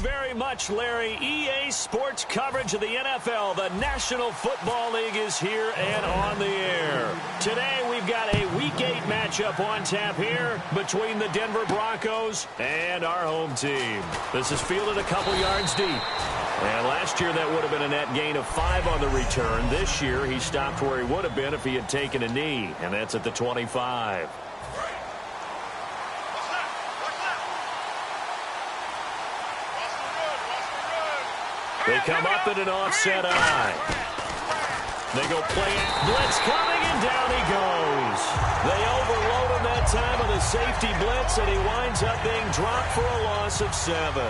very much, Larry. EA Sports coverage of the NFL. The National Football League is here and on the air. Today we've got a Week 8 matchup on tap here between the Denver Broncos and our home team. This is fielded a couple yards deep. And last year that would have been a net gain of 5 on the return. This year he stopped where he would have been if he had taken a knee, and that's at the 25. They come up in an offset eye. They go play it. Blitz coming, and down he goes. They overload him that time with a safety blitz, and he winds up being dropped for a loss of 7.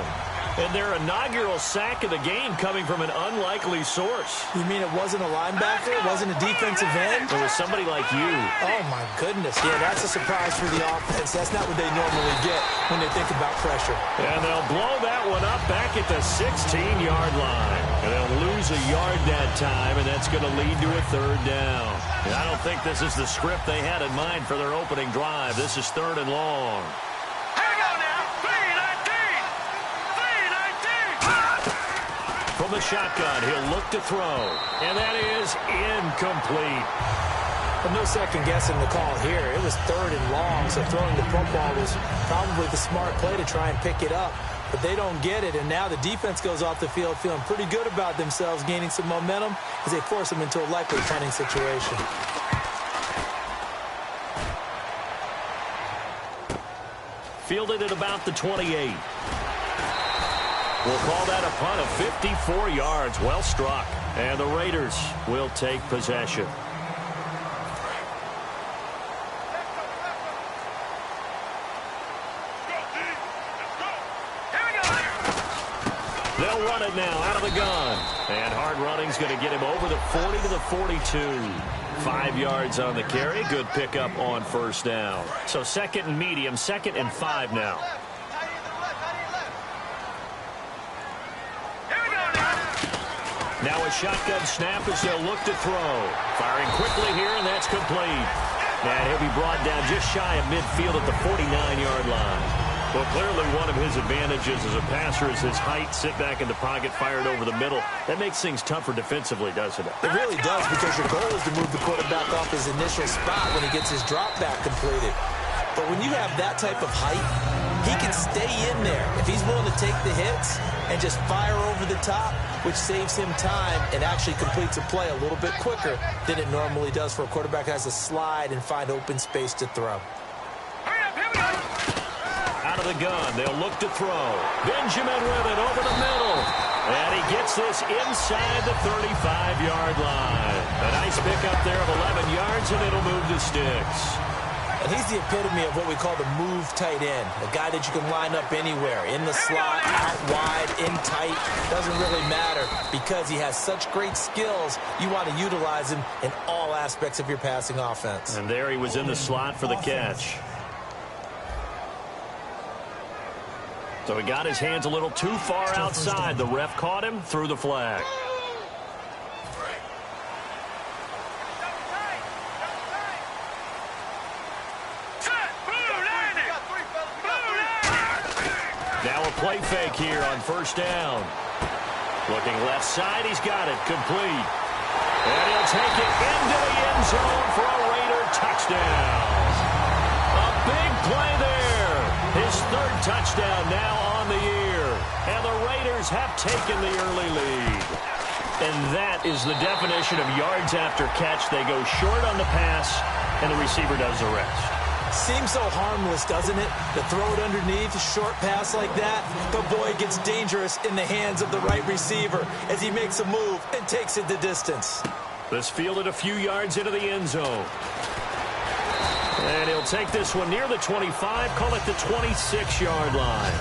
And their inaugural sack of the game coming from an unlikely source. You mean it wasn't a linebacker? It wasn't a defensive end? It was somebody like you. Oh, my goodness. Yeah, that's a surprise for the offense. That's not what they normally get when they think about pressure. And they'll blow that one up back at the 16-yard line. And they'll lose a yard that time, and that's going to lead to a 3rd down. And I don't think this is the script they had in mind for their opening drive. This is 3rd and long. From the shotgun, he'll look to throw, and that is incomplete. Well, no second guessing the call here. It was 3rd and long, so throwing the football was probably the smart play to try and pick it up. But they don't get it, and now the defense goes off the field feeling pretty good about themselves, gaining some momentum as they force them into a likely punting situation. Fielded at about the 28. We'll call that a punt of 54 yards. Well struck. And the Raiders will take possession. They'll run it now out of the gun. And hard running's going to get him over the 40 to the 42. 5 yards on the carry. Good pickup on 1st down. So 2nd and medium, 2nd and 5 now. Now a shotgun snap as they'll look to throw. Firing quickly here, and that's complete. And he'll be brought down just shy of midfield at the 49-yard line. Well, clearly one of his advantages as a passer is his height. Sit back in the pocket, fired over the middle. That makes things tougher defensively, doesn't it? It really does, because your goal is to move the quarterback off his initial spot when he gets his drop back completed. But when you have that type of height, he can stay in there if he's willing to take the hits and just fire over the top, which saves him time and actually completes a play a little bit quicker than it normally does for a quarterback who has to slide and find open space to throw. Out of the gun, they'll look to throw. Benjamin with it over the middle. And he gets this inside the 35-yard line. A nice pickup there of 11 yards, and it'll move the sticks. And he's the epitome of what we call the move tight end, a guy that you can line up anywhere, in the slot, out wide, in tight, doesn't really matter because he has such great skills. You want to utilize him in all aspects of your passing offense. And there he was in the slot for the catch. So he got his hands a little too far outside. The ref caught him, threw the flag. Now a play fake here on 1st down. Looking left side, he's got it, complete. And he'll take it into the end zone for a Raider touchdown. A big play there. His 3rd touchdown now on the year. And the Raiders have taken the early lead. And that is the definition of yards after catch. They go short on the pass, and the receiver does the rest. Seems so harmless, doesn't it? To throw it underneath, a short pass like that. But boy, it gets dangerous in the hands of the right receiver as he makes a move and takes it the distance. This fielded a few yards into the end zone. And he'll take this one near the 25, call it the 26-yard line.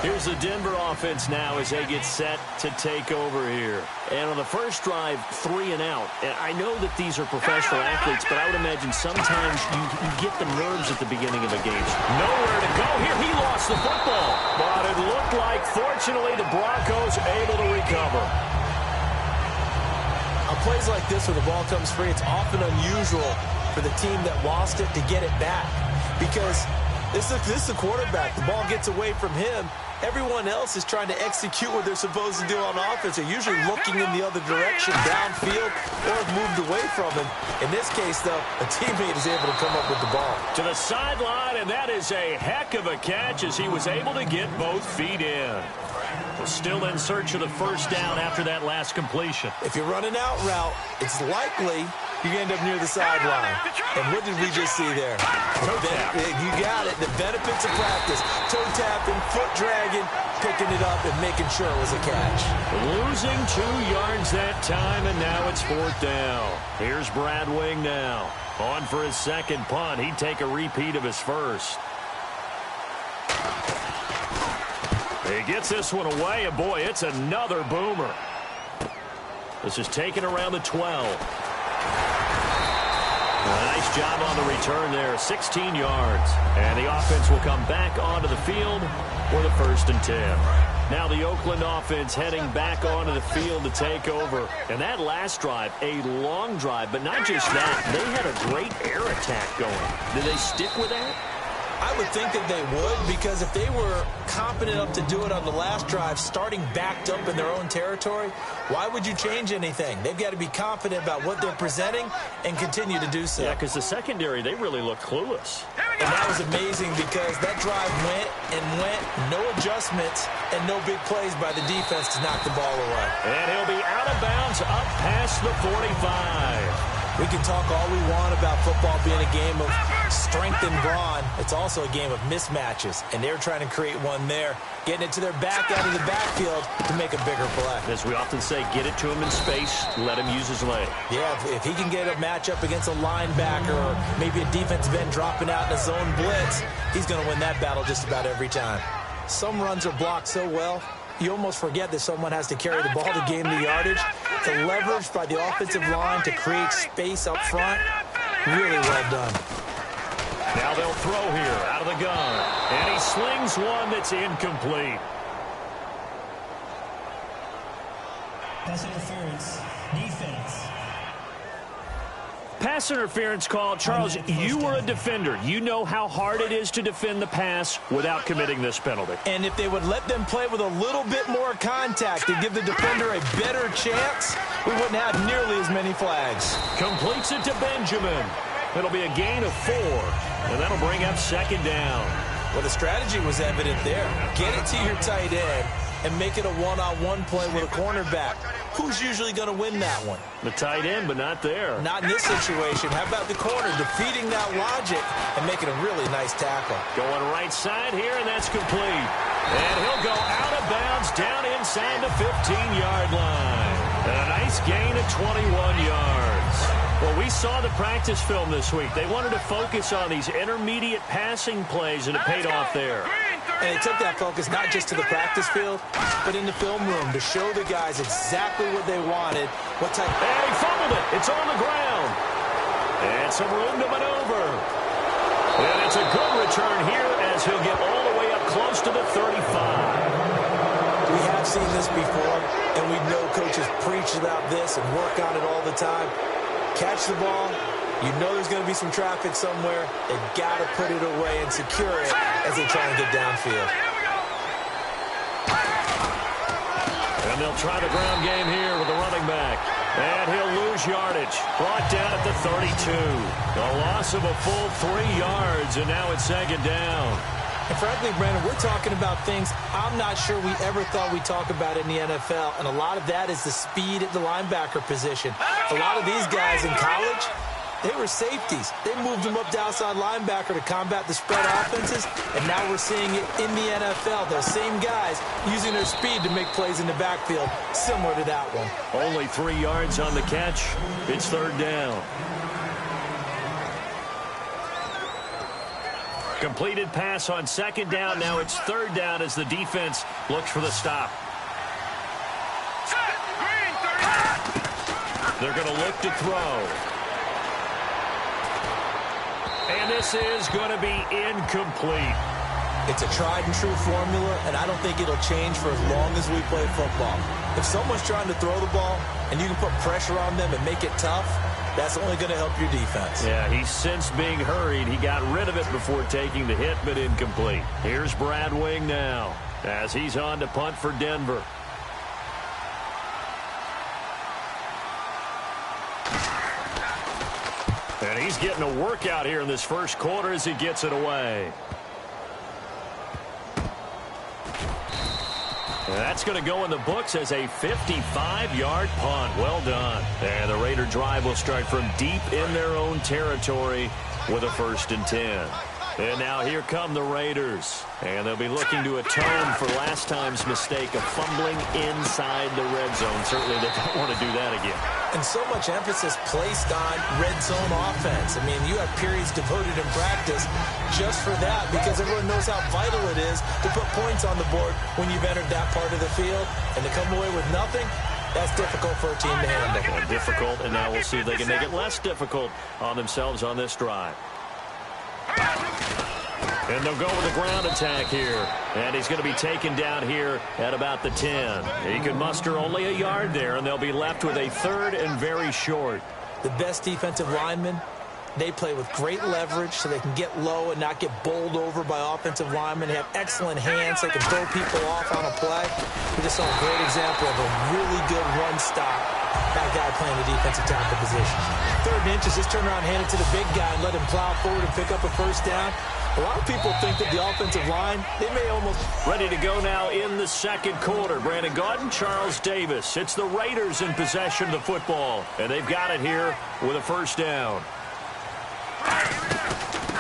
Here's is the Denver offense now as they get set to take over here. And on the first drive, 3 and out. And I know that these are professional athletes, but I would imagine sometimes you get the nerves at the beginning of a game. Nowhere to go here. He lost the football. But it looked like, fortunately, the Broncos able to recover. On plays like this where the ball comes free, it's often unusual for the team that lost it to get it back. Because this is the quarterback. The ball gets away from him. Everyone else is trying to execute what they're supposed to do on offense. They're usually looking in the other direction, downfield, or have moved away from him. In this case, though, a teammate is able to come up with the ball. To the sideline, and that is a heck of a catch as he was able to get both feet in. Well, still in search of the first down after that last completion. If you're running out route, it's likely you end up near the sideline. And what did we just see there? Toe tap. You got it. The benefits of practice. Toe tapping, foot dragging, picking it up, and making sure it was a catch. Losing 2 yards that time, and now it's 4th down. Here's Brad Wing now. On for his second punt. He'd take a repeat of his first. He gets this one away, and boy, it's another boomer. This is taken around the 12. Nice job on the return there, 16 yards. And the offense will come back onto the field for the 1st and 10. Now the Oakland offense heading back onto the field to take over. And that last drive, a long drive, but not just that. They had a great air attack going. Did they stick with that? I would think that they would, because if they were competent enough to do it on the last drive, starting backed up in their own territory, why would you change anything? They've got to be confident about what they're presenting and continue to do so. Yeah, because the secondary, they really look clueless. And that was amazing because that drive went and went, no adjustments, and no big plays by the defense to knock the ball away. And he'll be out of bounds up past the 45. We can talk all we want about football being a game of strength and brawn. It's also a game of mismatches, and they're trying to create one there, getting it to their back out of the backfield to make a bigger play. As we often say, get it to him in space, let him use his leg. Yeah, if he can get a matchup against a linebacker or maybe a defensive end dropping out in a zone blitz, he's going to win that battle just about every time. Some runs are blocked so well, you almost forget that someone has to carry the ball to gain the yardage. The leverage by the offensive line to create space up front, really well done. Now they'll throw here out of the gun. And he slings one that's incomplete. Pass interference, defense. Pass interference call. Charles, you were a defender. You know how hard it is to defend the pass without committing this penalty. And if they would let them play with a little bit more contact and give the defender a better chance, we wouldn't have nearly as many flags. Completes it to Benjamin. It'll be a gain of 4, and that'll bring up 2nd down. Well, the strategy was evident there. Get it to your tight end and make it a one-on-one play with a cornerback. Who's usually going to win that one? The tight end, but not there. Not in this situation. How about the corner defeating that logic and making a really nice tackle? Going right side here, and that's complete. And he'll go out of bounds down inside the 15-yard line. And a nice gain of 21 yards. Well, we saw the practice film this week. They wanted to focus on these intermediate passing plays, and it paid off there. And they took that focus not just to the practice field, but in the film room to show the guys exactly what they wanted. What type? And he fumbled it. It's on the ground. And some room to maneuver. And it's a good return here as he'll get all the way up close to the 35. We have seen this before, and we know coaches preach about this and work on it all the time. Catch the ball. You know there's going to be some traffic somewhere. They've got to put it away and secure it as they try and get downfield. And they'll try the ground game here with the running back. And he'll lose yardage. Brought down at the 32. A loss of a full 3 yards, and now it's 2nd down. And frankly, Brandon, we're talking about things I'm not sure we ever thought we'd talk about in the NFL, and a lot of that is the speed at the linebacker position. A lot of these guys in college, they were safeties. They moved them up to outside linebacker to combat the spread offenses, and now we're seeing it in the NFL. Those same guys using their speed to make plays in the backfield, similar to that one. Only 3 yards on the catch. It's 3rd down. Completed pass on second down. Now it's third down as the defense looks for the stop. They're going to look to throw. And this is going to be incomplete. It's a tried-and-true formula, and I don't think it'll change for as long as we play football. If someone's trying to throw the ball and you can put pressure on them and make it tough, that's only going to help your defense. Yeah, he's since being hurried. He got rid of it before taking the hit, but incomplete. Here's Brad Wing now as he's on to punt for Denver. And he's getting a workout here in this first quarter as he gets it away. And that's going to go in the books as a 55-yard punt. Well done. And the Raider drive will start from deep in their own territory with a 1st and 10. And now here come the Raiders. And they'll be looking to atone for last time's mistake of fumbling inside the red zone. Certainly they don't want to do that again. And so much emphasis placed on red zone offense. I mean, you have periods devoted in practice just for that because everyone knows how vital it is to put points on the board when you've entered that part of the field. And to come away with nothing, that's difficult for a team to handle. And difficult, and now we'll see if they can make it less difficult on themselves on this drive. And they'll go with a ground attack here. And he's going to be taken down here at about the 10. He could muster only a yard there, and they'll be left with a 3rd and very short. The best defensive linemen, they play with great leverage so they can get low and not get bowled over by offensive linemen. They have excellent hands. They can throw people off on a play. We just saw a great example of a really good run stop. That guy playing the defensive tackle position. 3rd and inches, just turn around, hand it to the big guy, and let him plow forward and pick up a 1st down. A lot of people think that the offensive line, they may almost... Ready to go now in the second quarter. Brandon Gaudin, Charles Davis. It's the Raiders in possession of the football, and they've got it here with a 1st down.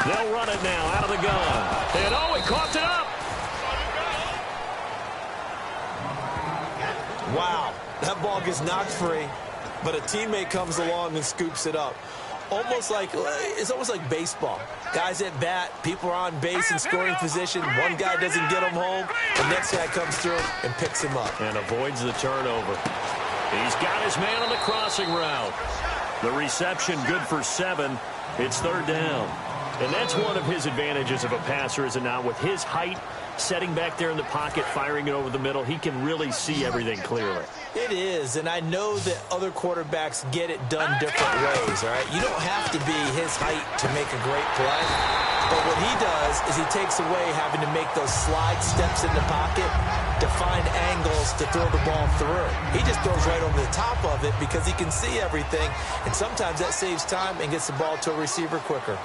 They'll run it now out of the gun. And oh, he coughed it up. Wow, that ball gets knocked free, but a teammate comes along and scoops it up. It's almost like baseball. Guys at bat, people are on base in scoring position. One guy doesn't get him home. The next guy comes through and picks him up. And avoids the turnover. He's got his man on the crossing route. The reception good for 7. It's 3rd down. And that's one of his advantages of a passer, is it not? With his height, setting back there in the pocket, firing it over the middle, he can really see everything clearly. It is, and I know that other quarterbacks get it done different ways, all right? You don't have to be his height to make a great play. But what he does is he takes away having to make those slide steps in the pocket to find angles to throw the ball through. He just throws right over the top of it because he can see everything, and sometimes that saves time and gets the ball to a receiver quicker.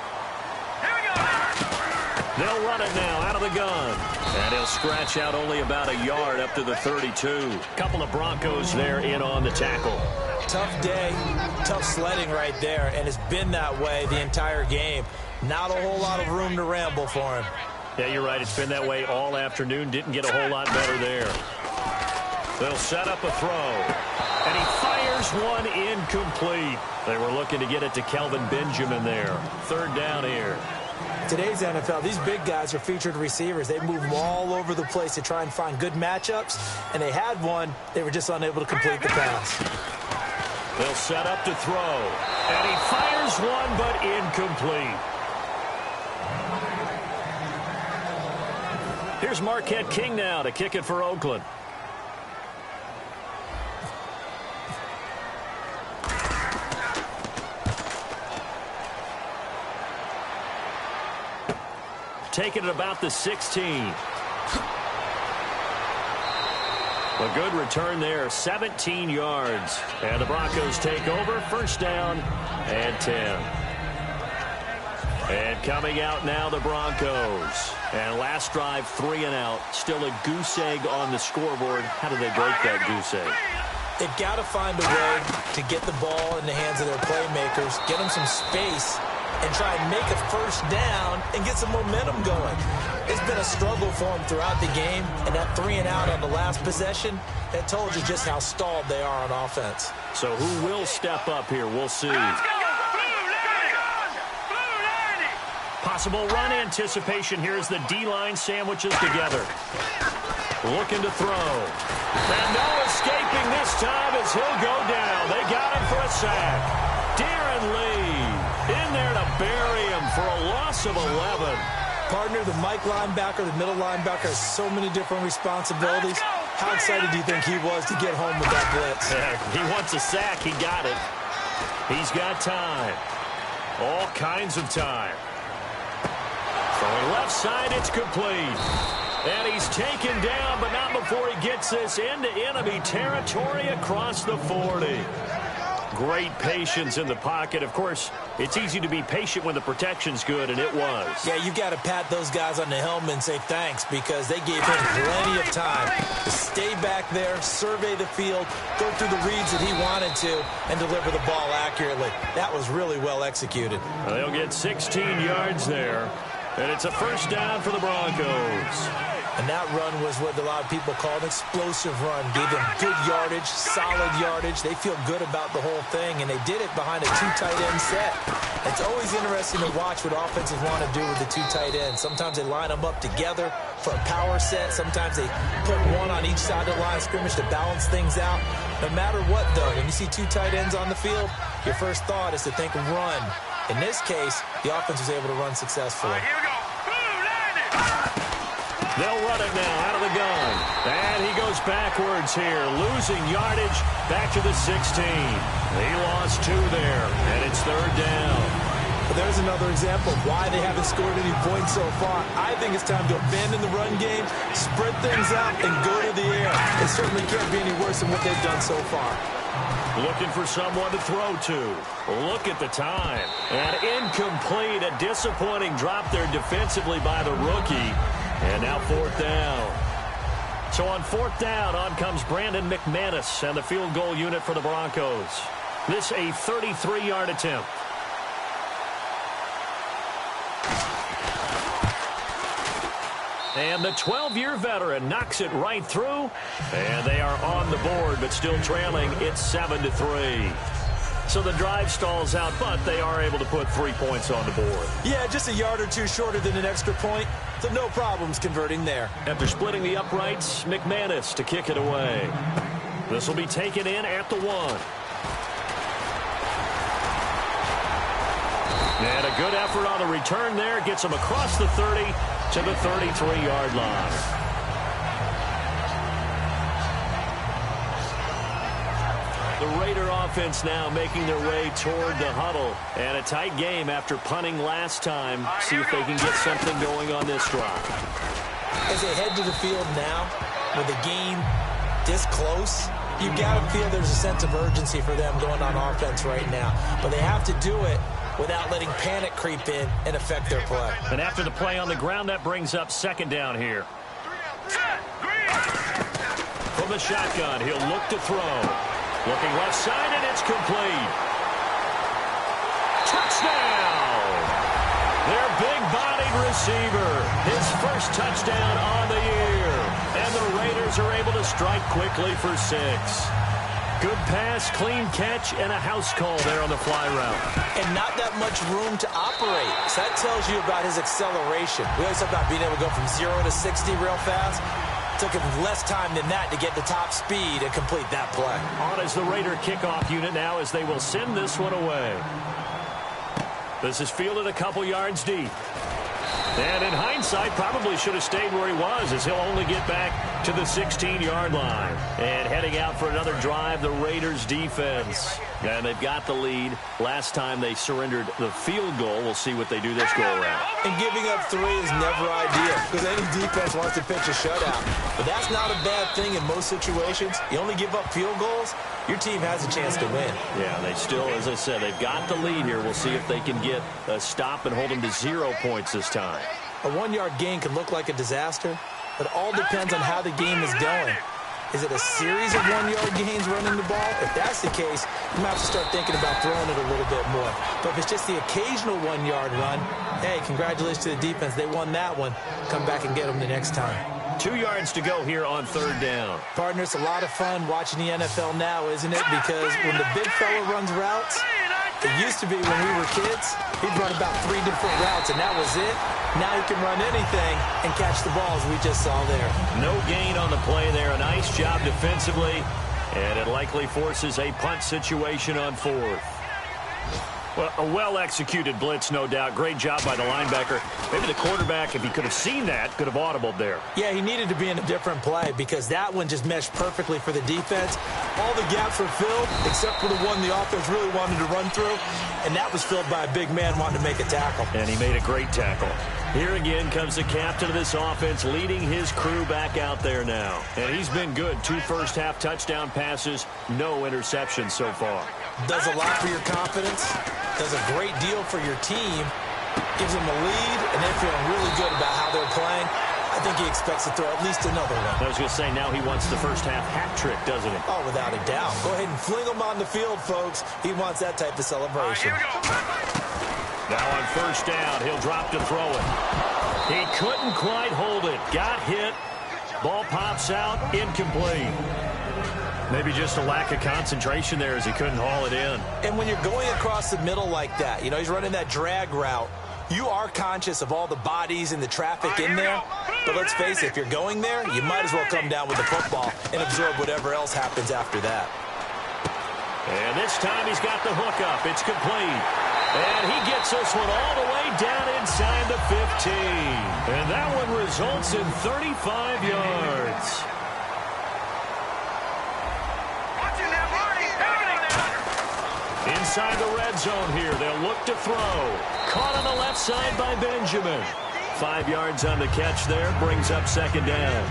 They'll run it now out of the gun. And he'll scratch out only about a yard up to the 32. Couple of Broncos there in on the tackle. Tough day, tough sledding right there, and it's been that way the entire game. Not a whole lot of room to ramble for him. Yeah, you're right. It's been that way all afternoon. Didn't get a whole lot better there. They'll set up a throw. And he fires one incomplete. They were looking to get it to Kelvin Benjamin there. 3rd down here. Today's NFL, these big guys are featured receivers. They move them all over the place to try and find good matchups, and they had one. They were just unable to complete the pass. They'll set up to throw, and he fires one, but incomplete. Here's Marquette King now to kick it for Oakland. Taking it about the 16. A good return there, 17 yards. And the Broncos take over, 1st down and 10. And coming out now, the Broncos. And last drive, 3 and out. Still a goose egg on the scoreboard. How do they break that goose egg? They've got to find a way to get the ball in the hands of their playmakers, get them some space, and try and make a 1st down and get some momentum going. It's been a struggle for them throughout the game, and that 3 and out on the last possession, that told you just how stalled they are on offense. So who will step up here? We'll see. Possible run anticipation here as the D-line sandwiches together. Looking to throw. And no escaping this time as he'll go down. They got him for a sack. Darren Lee in there to bury him for a loss of 11. Partner, the Mike linebacker, the middle linebacker has so many different responsibilities. How excited do you think he was to get home with that blitz? He wants a sack. He got it. He's got time. All kinds of time. Throwing left side, it's complete. And he's taken down, but not before he gets this into enemy territory across the 40. Great patience in the pocket. Of course, it's easy to be patient when the protection's good, and it was. Yeah, you got to pat those guys on the helmet and say thanks because they gave him plenty of time to stay back there, survey the field, go through the reads that he wanted to, and deliver the ball accurately. That was really well executed. They'll get 16 yards there, and it's a first down for the Broncos. And that run was what a lot of people call an explosive run. Gave them good yardage, solid yardage. They feel good about the whole thing, and they did it behind a two tight end set. It's always interesting to watch what offenses want to do with the two tight ends. Sometimes they line them up together for a power set. Sometimes they put one on each side of the line of scrimmage to balance things out. No matter what, though, when you see two tight ends on the field, your first thought is to think run. In this case, the offense was able to run successfully. Here we go. They'll run it now out of the gun. And he goes backwards here, losing yardage back to the 16. He lost 2 there, and it's third down. But there's another example of why they haven't scored any points so far. I think it's time to abandon the run game, spread things out, and go to the air. It certainly can't be any worse than what they've done so far. Looking for someone to throw to. Look at the time. And incomplete, a disappointing drop there defensively by the rookie. And now fourth down. So on fourth down, on comes Brandon McManus and the field goal unit for the Broncos. This a 33-yard attempt. And the 12-year veteran knocks it right through. And they are on the board, but still trailing. It's 7-3. So the drive stalls out, but they are able to put 3 points on the board. Yeah, just a yard or two shorter than an extra point. So no problems converting there. After splitting the uprights, McManus to kick it away. This will be taken in at the 1. And a good effort on the return there. Gets him across the 30 to the 33-yard line. The Raider offense now making their way toward the huddle. And a tight game after punting last time. See if they can get something going on this drive. As they head to the field now, with the game this close, you've got to feel there's a sense of urgency for them going on offense right now. But they have to do it without letting panic creep in and affect their play. And after the play on the ground, that brings up second down here. From the shotgun, he'll look to throw. Looking left side, and it's complete. Touchdown! Their big-bodied receiver. His first touchdown on the year. And the Raiders are able to strike quickly for 6. Good pass, clean catch, and a house call there on the fly route. And not that much room to operate. So that tells you about his acceleration. We always talk about being able to go from 0 to 60 real fast. Took him less time than that to get the top speed and complete that play. On is the Raider kickoff unit now as they will send this one away. This is fielded a couple yards deep. And in hindsight, probably should have stayed where he was as he'll only get back to the 16-yard line. And heading out for another drive, the Raiders defense. And they've got the lead. Last time they surrendered the field goal. We'll see what they do this go-around. And giving up 3 is never ideal because any defense wants to pitch a shutout. But that's not a bad thing in most situations. You only give up field goals, your team has a chance to win. Yeah, they still, as I said, they've got the lead here. We'll see if they can get a stop and hold them to 0 points this time. A 1-yard gain can look like a disaster, but it all depends on how the game is going. Is it a series of 1-yard gains running the ball? If that's the case, you might have to start thinking about throwing it a little bit more. But if it's just the occasional 1-yard run, hey, congratulations to the defense. They won that one. Come back and get them the next time. 2 yards to go here on third down. Partner, it's a lot of fun watching the NFL now, isn't it? Because when the big fella runs routes, It used to be when we were kids, he'd run about 3 different routes, and that was it. Now he can run anything and catch the ball, as we just saw there. No gain on the play there. A nice job defensively, and it likely forces a punt situation on 4th. Well, a well-executed blitz, no doubt. Great job by the linebacker. Maybe the quarterback, if he could have seen that, could have audibled there. Yeah, he needed to be in a different play because that one just meshed perfectly for the defense. All the gaps were filled except for the one the offense really wanted to run through, and that was filled by a big man wanting to make a tackle. And he made a great tackle. Here again comes the captain of this offense, leading his crew back out there now. And he's been good. 2 first-half touchdown passes, no interceptions so far. Does a lot for your confidence, does a great deal for your team, gives them a lead, and they're feeling really good about how they're playing. I think he expects to throw at least another one. I was going to say, now he wants the first-half hat trick, doesn't he? Oh, without a doubt. Go ahead and fling him on the field, folks. He wants that type of celebration. Here we go. Now on first down, he'll drop to throw it. He couldn't quite hold it. Got hit. Ball pops out. Incomplete. Maybe just a lack of concentration there as he couldn't haul it in. And when you're going across the middle like that, you know, he's running that drag route, you are conscious of all the bodies and the traffic in there. But let's face it, if you're going there, you might as well come down with the football and absorb whatever else happens after that. And this time he's got the hook up. It's complete. And he gets this one all the way down inside the 15. And that one results in 35 yards. Inside the red zone here. They'll look to throw. Caught on the left side by Benjamin. 5 yards on the catch there. Brings up second down.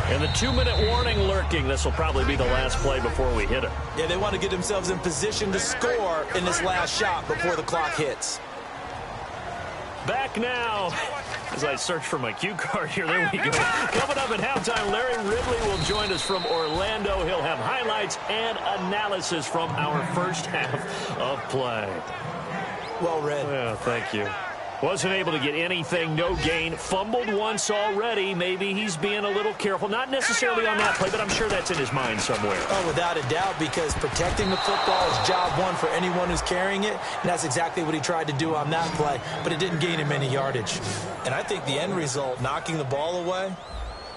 And the 2-minute warning lurking. This will probably be the last play before we hit it. Yeah, they want to get themselves in position to score in this last shot before the clock hits. Back now. As I search for my cue card here, there we go. Coming up at halftime, Larry Ridley will join us from Orlando. He'll have highlights and analysis from our first half of play. Well read. Yeah, thank you. Wasn't able to get anything, no gain. Fumbled once already. Maybe he's being a little careful. Not necessarily on that play, but I'm sure that's in his mind somewhere. Oh, without a doubt, because protecting the football is job one for anyone who's carrying it, and that's exactly what he tried to do on that play, but it didn't gain him any yardage. And I think the end result, knocking the ball away,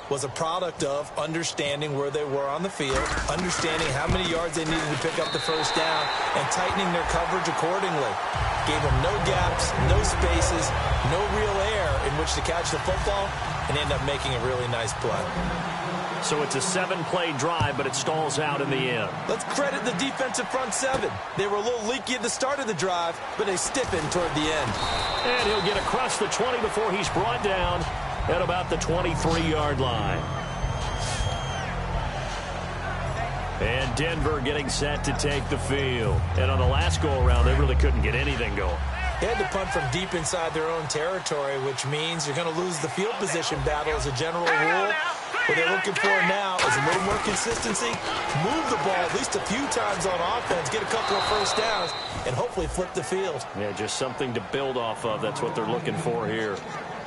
was a product of understanding where they were on the field, understanding how many yards they needed to pick up the first down, and tightening their coverage accordingly. Gave them no gaps, no spaces, no real air in which to catch the football, and end up making a really nice play. So it's a 7-play drive, but it stalls out in the end. Let's credit the defensive front 7. They were a little leaky at the start of the drive, but they stiffened toward the end. And he'll get across the 20 before he's brought down at about the 23-yard line. And Denver getting set to take the field. And on the last go-around, they really couldn't get anything going. They had to punt from deep inside their own territory, which means you're going to lose the field position battle as a general rule. What they're looking for now is a little more consistency, move the ball at least a few times on offense, get a couple of first downs, and hopefully flip the field. Yeah, just something to build off of. That's what they're looking for here.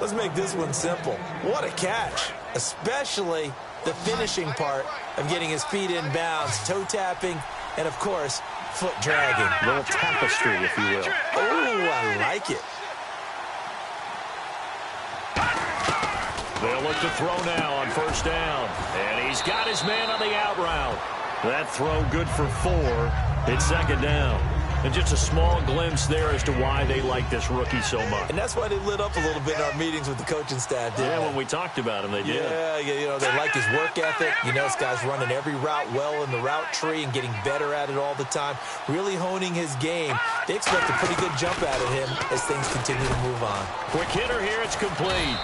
Let's make this one simple. What a catch, especially the finishing part of getting his feet in bounds, toe tapping, and, of course, foot dragging. A little tapestry, if you will. Oh, I like it. They'll look to throw now on first down. And he's got his man on the out route. That throw good for 4. It's second down. And just a small glimpse there as to why they like this rookie so much. And that's why they lit up a little bit in our meetings with the coaching staff, didn't they? When we talked about him, they did. Yeah, you know, they like his work ethic. You know, this guy's running every route well in the route tree and getting better at it all the time, really honing his game. They expect a pretty good jump out of him as things continue to move on. Quick hitter here, it's complete.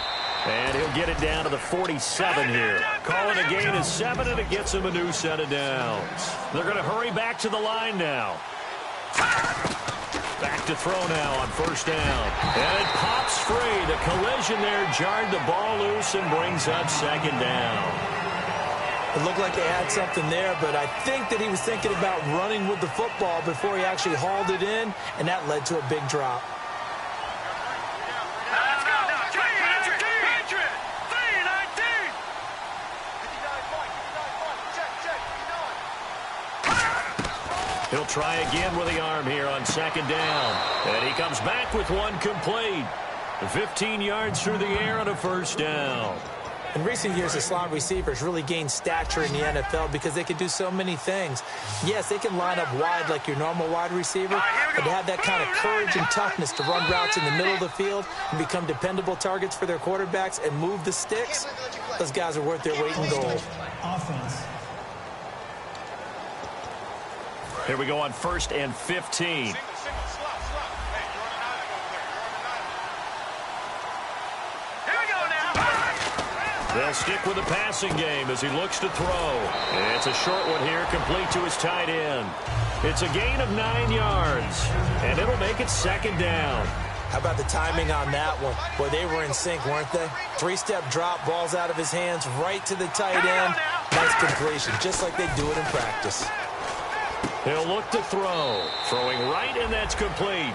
And he'll get it down to the 47 here. Calling a gain of 7, and it gets him a new set of downs. They're going to hurry back to the line now. Back to throw now on first down. And it pops free. The collision there jarred the ball loose and brings up second down. It looked like they had something there, but I think that he was thinking about running with the football before he actually hauled it in, and that led to a big drop. He'll try again with the arm here on second down. And he comes back with one complete. 15 yards through the air on a first down. In recent years, the slot receivers really gained stature in the NFL because they can do so many things. Yes, they can line up wide like your normal wide receiver, but to have that kind of courage and toughness to run routes in the middle of the field and become dependable targets for their quarterbacks and move the sticks, those guys are worth their weight in gold. Offense. Here we go on 1st and 15. They'll stick with the passing game as he looks to throw. It's a short one here, complete to his tight end. It's a gain of 9 yards, and it'll make it second down. How about the timing on that one? Boy, they were in sync, weren't they? 3-step drop, balls out of his hands, right to the tight end. Nice completion, just like they do it in practice. He'll look to throw. Throwing right, and that's complete.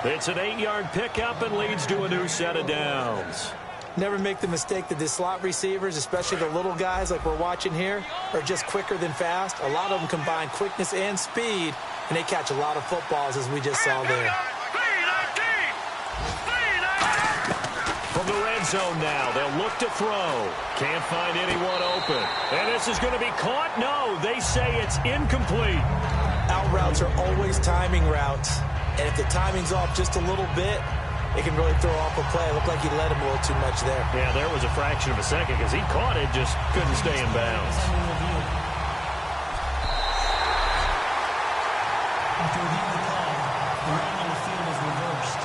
It's an 8-yard pickup and leads to a new set of downs. Never make the mistake that the slot receivers, especially the little guys like we're watching here, are just quicker than fast. A lot of them combine quickness and speed, and they catch a lot of footballs, as we just saw there. From the red zone now, they'll look to throw. Can't find anyone open. And this is going to be caught? No, they say it's incomplete. Out routes are always timing routes, and if the timing's off just a little bit, it can really throw off a play. It looked like he led him a little too much there. Yeah, there was a fraction of a second because he caught it, just couldn't stay in bounds. After reviewing the call, the running on the field is reversed.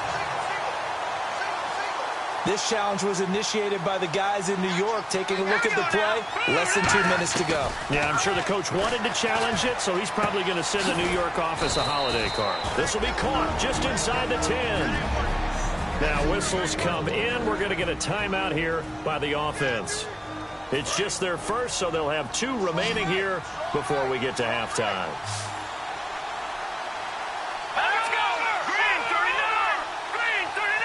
This challenge was initiated by the guys in New York. Taking a look at the play, less than 2 minutes to go. Yeah, I'm sure the coach wanted to challenge it, so he's probably going to send the New York office a holiday card. This will be caught just inside the 10. Now whistles come in. We're going to get a timeout here by the offense. It's just their first, so they'll have 2 remaining here before we get to halftime. Let's go! Green 39! Green 39!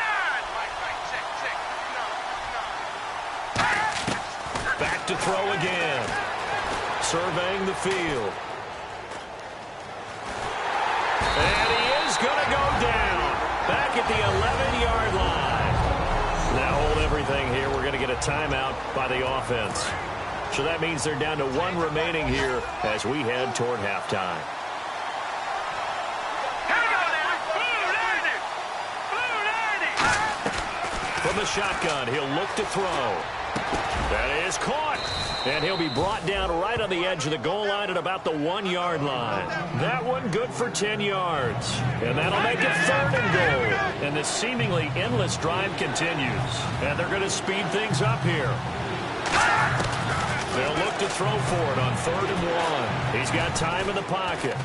Back to throw again. Surveying the field. And he is going to go down. Back at the 11-yard line. Now hold everything here. We're going to get a timeout by the offense. So that means they're down to 1 remaining here as we head toward halftime. From the shotgun, he'll look to throw. That is caught. And he'll be brought down right on the edge of the goal line at about the 1-yard line. That one good for 10 yards. And that'll make it 3rd and goal. And this seemingly endless drive continues. And they're going to speed things up here. They'll look to throw for it on 3rd and 1. He's got time in the pocket.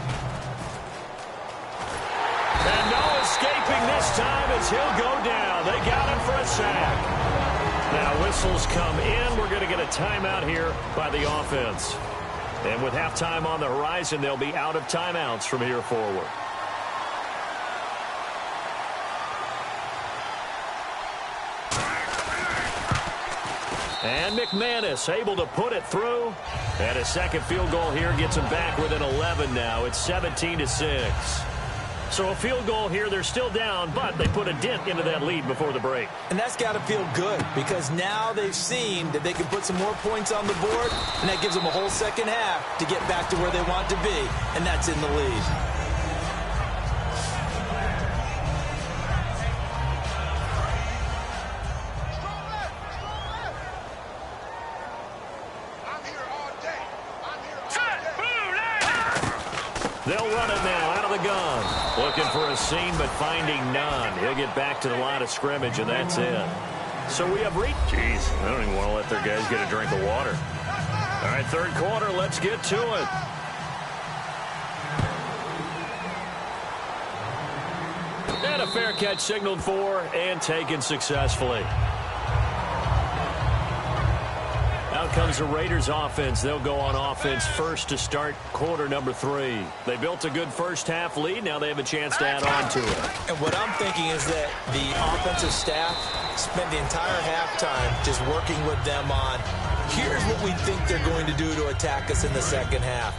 And no escaping this time as he'll go down. They got him for a sack. Now whistles come in. We're going to get a timeout here by the offense. And with halftime on the horizon, they'll be out of timeouts from here forward. And McManus able to put it through. And a second field goal here gets him back within 11 now. It's 17-6. So a field goal here, they're still down, but they put a dent into that lead before the break. And that's got to feel good because now they've seen that they can put some more points on the board, and that gives them a whole second half to get back to where they want to be, and that's in the lead. They'll run it now out of the gun. Looking for a seam, but finding none. He'll get back to the line of scrimmage, and that's it. So we have reached. Jeez, I don't even want to let their guys get a drink of water. All right, 3rd quarter, let's get to it. And a fair catch signaled for and taken successfully. Out comes the Raiders offense. They'll go on offense first to start quarter number 3. They built a good first half lead. Now they have a chance to add on to it. And what I'm thinking is that the offensive staff spent the entire halftime just working with them on, here's what we think they're going to do to attack us in the second half.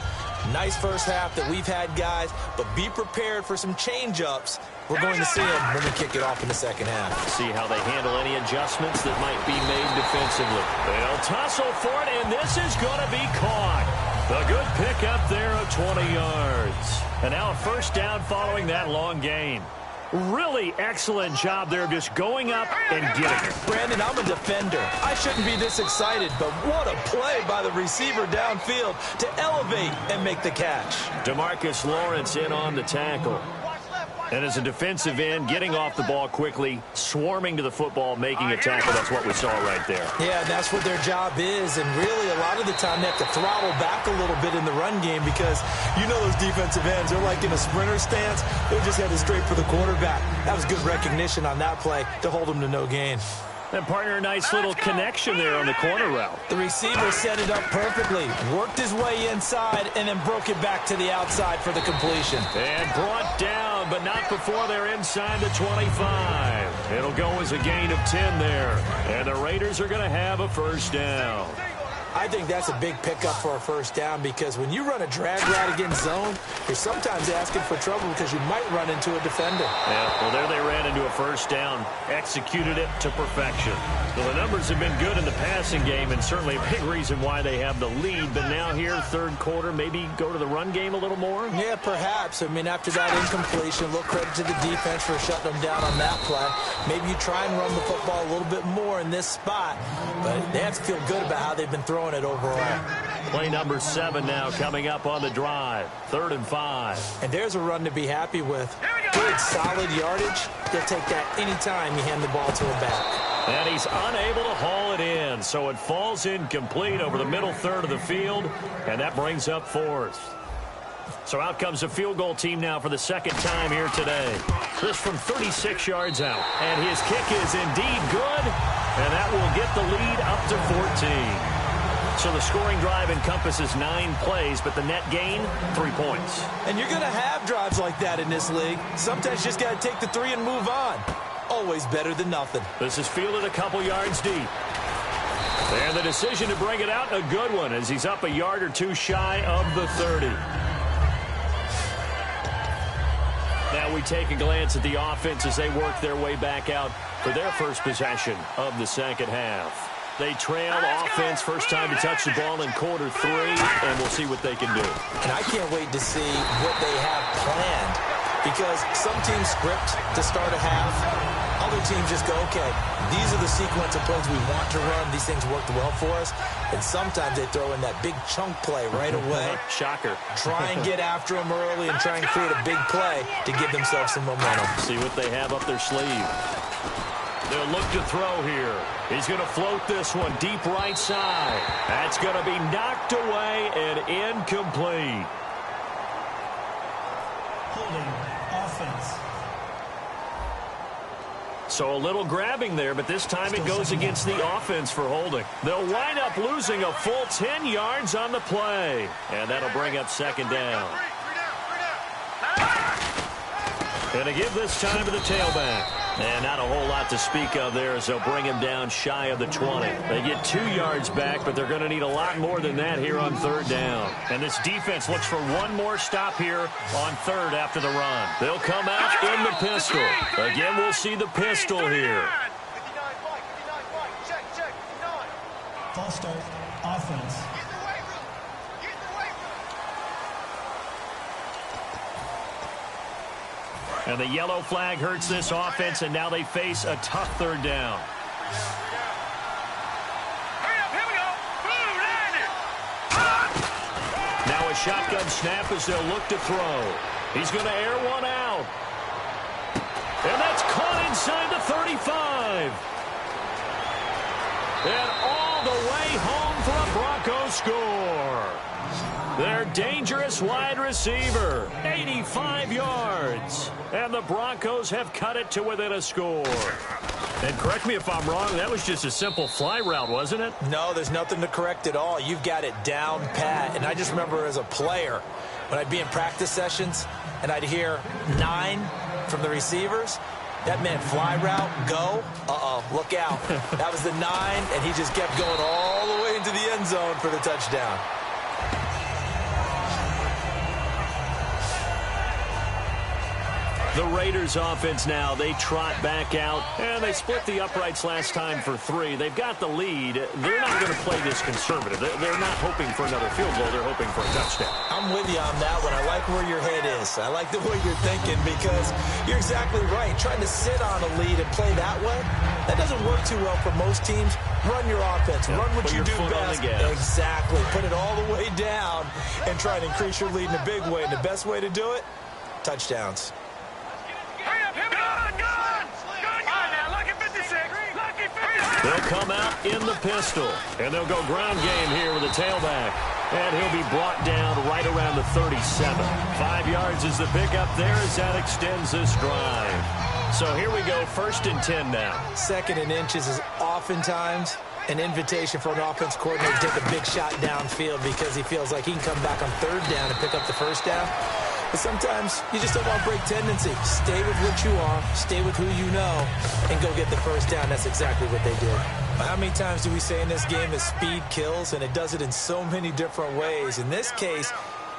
Nice first half that we've had, guys, but be prepared for some change-ups. We're going to see them when we kick it off in the second half. See how they handle any adjustments that might be made defensively. They'll tussle for it, and this is going to be caught. A good pickup there of 20 yards. And now a first down following that long gain. Really excellent job there of just going up and getting it. Brandon, I'm a defender. I shouldn't be this excited, but what a play by the receiver downfield to elevate and make the catch. DeMarcus Lawrence in on the tackle. And as a defensive end, getting off the ball quickly, swarming to the football, making a tackle. That's what we saw right there. Yeah, that's what their job is. And really, a lot of the time, they have to throttle back a little bit in the run game because you know those defensive ends, they're like in a sprinter stance. They're just headed straight for the quarterback. That was good recognition on that play to hold them to no gain. And partner, a nice little connection there on the corner route. The receiver set it up perfectly, worked his way inside, and then broke it back to the outside for the completion. And brought down, but not before they're inside the 25. It'll go as a gain of 10 there. And the Raiders are going to have a first down. I think that's a big pickup for a first down because when you run a drag route against zone, you're sometimes asking for trouble because you might run into a defender. Yeah, well, there they ran into a first down, executed it to perfection. Well, the numbers have been good in the passing game and certainly a big reason why they have the lead. But now here, third quarter, maybe go to the run game a little more? Yeah, perhaps. I mean, after that incompletion, a little credit to the defense for shutting them down on that play. Maybe you try and run the football a little bit more in this spot, but they have to feel good about how they've been throwing it overall. Play number 7 now coming up on the drive. 3rd and 5. And there's a run to be happy with. Good, solid yardage. They'll take that anytime you hand the ball to him back. And he's unable to haul it in, so it falls incomplete over the middle third of the field, and that brings up 4th. So out comes a field goal team now for the second time here today. This from 36 yards out. And his kick is indeed good, and that will get the lead up to 14. So the scoring drive encompasses 9 plays, but the net gain, 3 points. And you're going to have drives like that in this league. Sometimes you just got to take the 3 and move on. Always better than nothing. This is fielded a couple yards deep. And the decision to bring it out, a good one, as he's up a yard or 2 shy of the 30. Now we take a glance at the offense as they work their way back out for their first possession of the second half. They trail offense, first time to touch the ball in quarter 3, and we'll see what they can do. And I can't wait to see what they have planned because some teams script to start a half. Other teams just go, okay, these are the sequence of plays we want to run. These things worked well for us. And sometimes they throw in that big chunk play right away. Shocker. Try and get after them early and try and create a big play to give themselves some momentum. See what they have up their sleeve. They'll look to throw here. He's going to float this one deep right side. That's going to be knocked away and incomplete. Holding offense. So a little grabbing there, but this time it goes against the offense for holding. They'll wind up losing a full 10 yards on the play. And that'll bring up second down. And to give this time to the tailback. And not a whole lot to speak of there as they'll bring him down shy of the 20. They get 2 yards back, but they're going to need a lot more than that here on third down. And this defense looks for one more stop here on third after the run. They'll come out in the pistol. Again, we'll see the pistol here. False start, offense. And the yellow flag hurts this offense, and now they face a tough third down. Now a shotgun snap as they'll look to throw. He's going to air one out. And that's caught inside the 35. And all the way home for a Broncos score. Their dangerous wide receiver, 85 yards. And the Broncos have cut it to within a score. And correct me if I'm wrong, that was just a simple fly route, wasn't it? No, there's nothing to correct at all. You've got it down pat. And I just remember as a player, when I'd be in practice sessions and I'd hear 9 from the receivers, that meant fly route, go, look out. That was the 9, and he just kept going all the way into the end zone for the touchdown. The Raiders offense now, they trot back out, and they split the uprights last time for 3. They've got the lead. They're not going to play this conservative. They're not hoping for another field goal. They're hoping for a touchdown. I'm with you on that one. I like where your head is. I like the way you're thinking because you're exactly right. Trying to sit on a lead and play that way, that doesn't work too well for most teams. Run your offense. Run what you do best. Exactly. Put it all the way down and try to increase your lead in a big way. And the best way to do it, touchdowns. They'll come out in the pistol, and they'll go ground game here with a tailback. And he'll be brought down right around the 37. 5 yards is the pickup there as that extends this drive. So here we go, 1st and 10 now. 2nd and inches is oftentimes an invitation for an offense coordinator to take a big shot downfield because he feels like he can come back on 3rd down and pick up the 1st down. But sometimes you just don't want to break tendency. Stay with what you are, stay with who you know, and go get the 1st down. That's exactly what they did. How many times do we say in this game that speed kills, and it does it in so many different ways? In this case,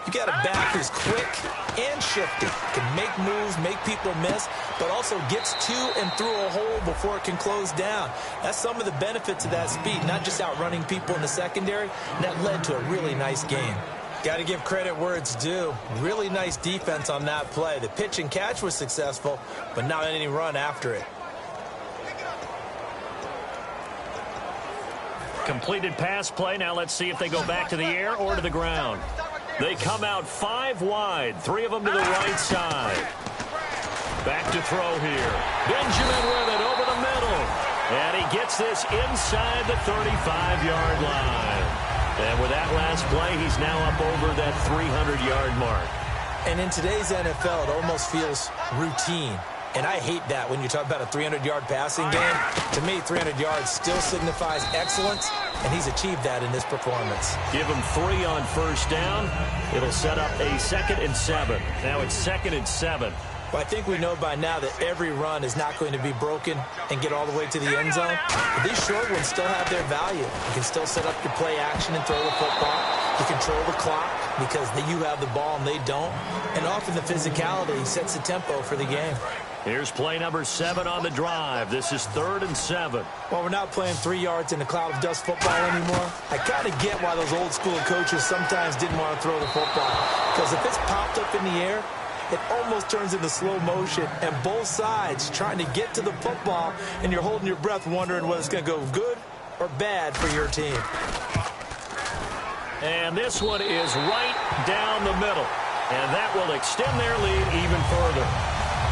you got a back who's quick and shifty, can make moves, make people miss, but also gets to and through a hole before it can close down. That's some of the benefits of that speed, not just outrunning people in the secondary. And that led to a really nice game. Got to give credit where it's due. Really nice defense on that play. The pitch and catch was successful, but not any run after it. Completed pass play. Now let's see if they go back to the air or to the ground. They come out 5 wide, 3 of them to the right side. Back to throw here. Benjamin with it over the middle. And he gets this inside the 35-yard line. And with that last play, he's now up over that 300-yard mark. And in today's NFL, it almost feels routine. And I hate that when you talk about a 300-yard passing game. To me, 300 yards still signifies excellence, and he's achieved that in this performance. Give him 3 on 1st down. It'll set up a 2nd and 7. Now it's 2nd and 7. Well, I think we know by now that every run is not going to be broken and get all the way to the end zone. But these short ones still have their value. You can still set up your play action and throw the football. You control the clock because you have the ball and they don't. And often the physicality sets the tempo for the game. Here's play number 7 on the drive. This is 3rd and 7. Well, we're not playing 3 yards in a cloud of dust football anymore. I kind of get why those old school coaches sometimes didn't want to throw the football. Because if it's popped up in the air, it almost turns into slow motion, and both sides trying to get to the football, and you're holding your breath wondering whether it's going to go good or bad for your team. And this one is right down the middle, and that will extend their lead even further.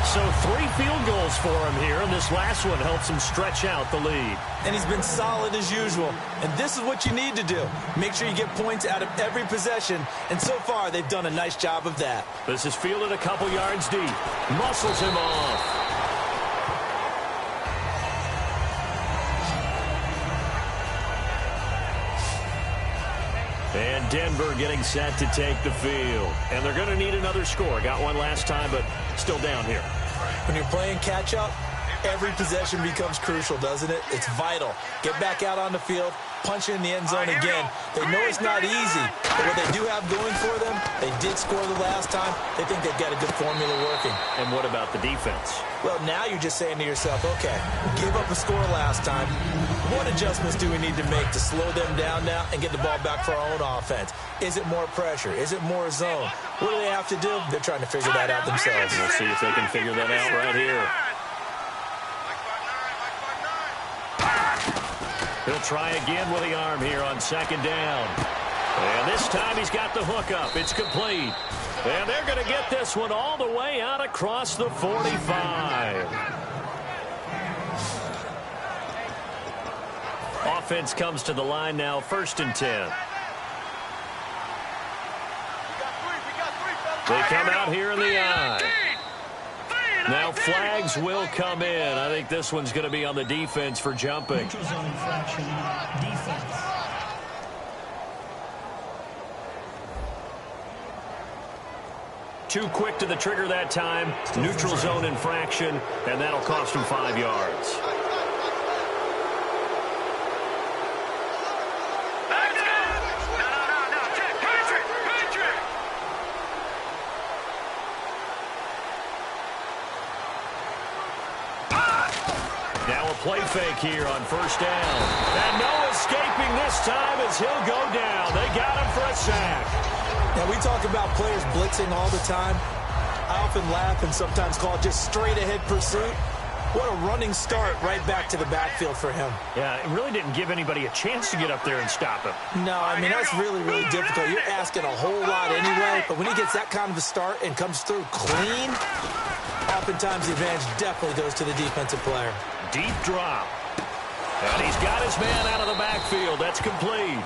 So 3 field goals for him here, and this last one helps him stretch out the lead. And he's been solid as usual. And this is what you need to do. Make sure you get points out of every possession. And so far, they've done a nice job of that. This is fielded a couple yards deep. Muscles him off. And Denver getting set to take the field. And they're going to need another score. Got one last time, but still down here. When you're playing catch-up, every possession becomes crucial, doesn't it? It's vital. Get back out on the field, punch in the end zone again. They know it's not easy, but what they do have going for them, they did score the last time. They think they've got a good formula working. And what about the defense? Well, now you're just saying to yourself, okay, give up a score last time. What adjustments do we need to make to slow them down now and get the ball back for our own offense? Is it more pressure? Is it more zone? What do they have to do? They're trying to figure that out themselves. We'll see if they can figure that out right here. He'll try again with the arm here on 2nd down. And this time he's got the hook up. It's complete. And they're going to get this one all the way out across the 45. Offense comes to the line now, 1st and 10. They come out here in the eye. Now flags will come in. I think this one's going to be on the defense for jumping. Neutral zone infraction, defense. Too quick to the trigger that time. Neutral zone infraction, and that'll cost him 5 yards. play fake here on first down. And no escaping this time as he'll go down. They got him for a sack. Now, we talk about players blitzing all the time. I often laugh and sometimes call it just straight-ahead pursuit. What a running start right back to the backfield for him. Yeah, it really didn't give anybody a chance to get up there and stop him. No, I mean, that's really, really difficult. You're asking a whole lot anyway, but when he gets that kind of a start and comes through clean, oftentimes the advantage definitely goes to the defensive player. Deep drop. And he's got his man out of the backfield. That's complete.